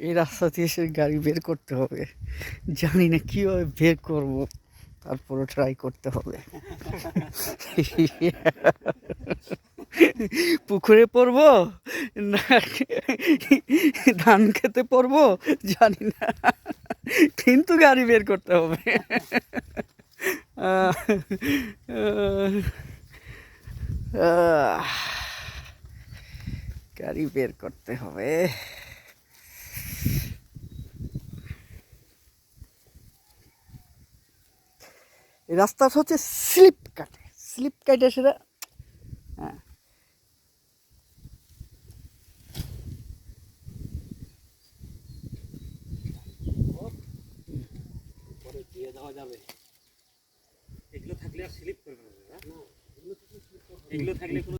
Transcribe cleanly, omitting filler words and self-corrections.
এই রাস্তা দিয়ে সে গাড়ি বের করতে হবে, জানি না কীভাবে বের করব, তারপরে ট্রাই করতে হবে। পুকুরে পড়বো না ধান খেতে পড়বো জানি না, কিন্তু গাড়ি বের করতে হবে। গাড়ি বের করতে হবে। রাস্তা হচ্ছে স্লিপ কাটে সেটা। হ্যাঁ, দিয়ে দেওয়া যাবে। এগুলো থাকলে আর স্লিপ করবে না, এগুলো থাকলে কোনো